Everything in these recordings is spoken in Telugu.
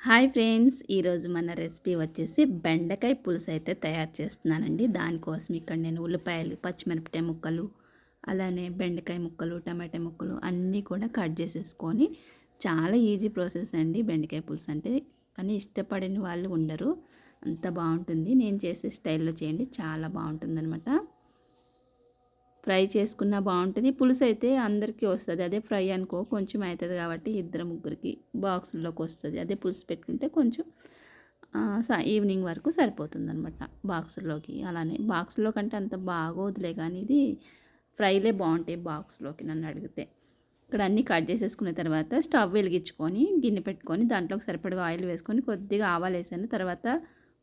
హాయ్ ఫ్రెండ్స్, ఈరోజు మన రెసిపీ వచ్చేసి బెండకాయ పులుసు అయితే తయారు చేస్తున్నానండి. దానికోసం ఇక్కడ నేను ఉల్లిపాయలు, పచ్చిమిరపకాయ ముక్కలు, అలానే బెండకాయ ముక్కలు, టమాటా ముక్కలు అన్నీ కూడా కట్ చేసేసుకొని, చాలా ఈజీ ప్రాసెస్ అండి బెండకాయ పులుసు అంటే. కానీ ఇష్టపడని వాళ్ళు ఉండరు, అంత బాగుంటుంది. నేను చేసే స్టైల్లో చేయండి, చాలా బాగుంటుందన్నమాట. ఫ్రై చేసుకున్నా బాగుంటుంది. పులుసు అయితే అందరికీ వస్తుంది. అదే ఫ్రై అనుకో కొంచెం అవుతుంది కాబట్టి ఇద్దరు ముగ్గురికి బాక్సుల్లోకి వస్తుంది. అదే పులుసు పెట్టుకుంటే కొంచెం ఈవినింగ్ వరకు సరిపోతుందన్నమాట బాక్సుల్లోకి. అలానే బాక్స్లో కంటే అంత బాగోదులే, కానీ ఇది ఫ్రైలే బాగుంటాయి బాక్స్లోకి నన్ను అడిగితే. ఇక్కడ అన్నీ కట్ చేసేసుకున్న తర్వాత స్టవ్ వెలిగించుకొని గిన్నె పెట్టుకొని దాంట్లోకి సరిపడగా ఆయిల్ వేసుకొని కొద్దిగా ఆవాలు వేసాను. తర్వాత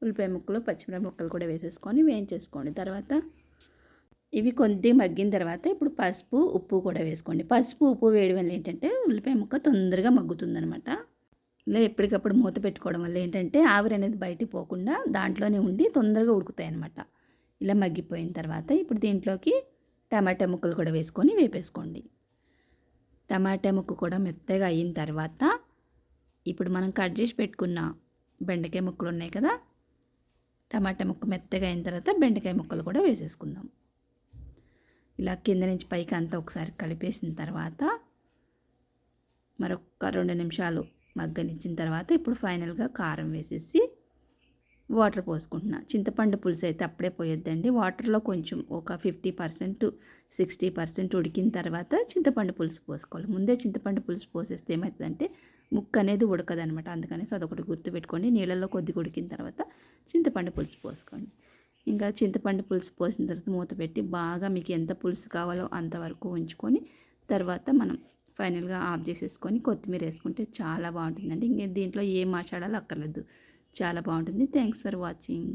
ఉల్లిపాయ ముక్కలు, పచ్చిమిరపకాయ ముక్కలు కూడా వేసేసుకొని వేయించేసుకోండి. తర్వాత ఇవి కొద్దిగా మగ్గిన తర్వాత ఇప్పుడు పసుపు, ఉప్పు కూడా వేసుకోండి. పసుపు, ఉప్పు వేయడం వల్ల ఏంటంటే ఉల్లిపాయ ముక్క తొందరగా మగ్గుతుందనమాట. ఇలా ఎప్పటికప్పుడు మూత పెట్టుకోవడం వల్ల ఏంటంటే ఆవిరి అనేది బయటికి పోకుండా దాంట్లోనే ఉండి తొందరగా ఉడుకుతాయి అనమాట. ఇలా మగ్గిపోయిన తర్వాత ఇప్పుడు దీంట్లోకి టమాటా ముక్కలు కూడా వేసుకొని వేపేసుకోండి. టమాటా ముక్క కూడా మెత్తగా అయిన తర్వాత ఇప్పుడు మనం కట్ చేసి పెట్టుకున్న బెండకాయ ముక్కలు ఉన్నాయి కదా, టమాటా ముక్క మెత్తగా అయిన తర్వాత బెండకాయ ముక్కలు కూడా వేసేసుకుందాం. ఇలా కింద నుంచి పైకి అంతా ఒకసారి కలిపేసిన తర్వాత మరొక 2 నిమిషాలు మగ్గనిచ్చిన తర్వాత ఇప్పుడు ఫైనల్గా కారం వేసేసి వాటర్ పోసుకుంటున్నా. చింతపండు పులుసు అయితే అప్పుడే పోయొద్దండి. వాటర్లో కొంచెం ఒక 50% 60% ఉడికిన తర్వాత చింతపండు పులుసు పోసుకోవాలి. ముందే చింతపండు పులుసు పోసేస్తే ఏమవుతుందంటే ముక్క అనేది ఉడకదనమాట. అందుకనేసి అదొకటి గుర్తుపెట్టుకోండి. నీళ్ళల్లో కొద్దిగా ఉడికిన తర్వాత చింతపండు పులుసు పోసుకోండి. ఇంకా చింతపండు పులుసు పోసిన తర్వాత మూత పెట్టి బాగా మీకు ఎంత పులుసు కావాలో అంతవరకు ఉంచుకొని తర్వాత మనం ఫైనల్గా ఆఫ్ చేసేసుకొని కొత్తిమీర వేసుకుంటే చాలా బాగుంటుందండి. ఇంక దీంట్లో ఏ మసాలాలు అక్కర్లేదు, చాలా బాగుంటుంది. Thanks for watching.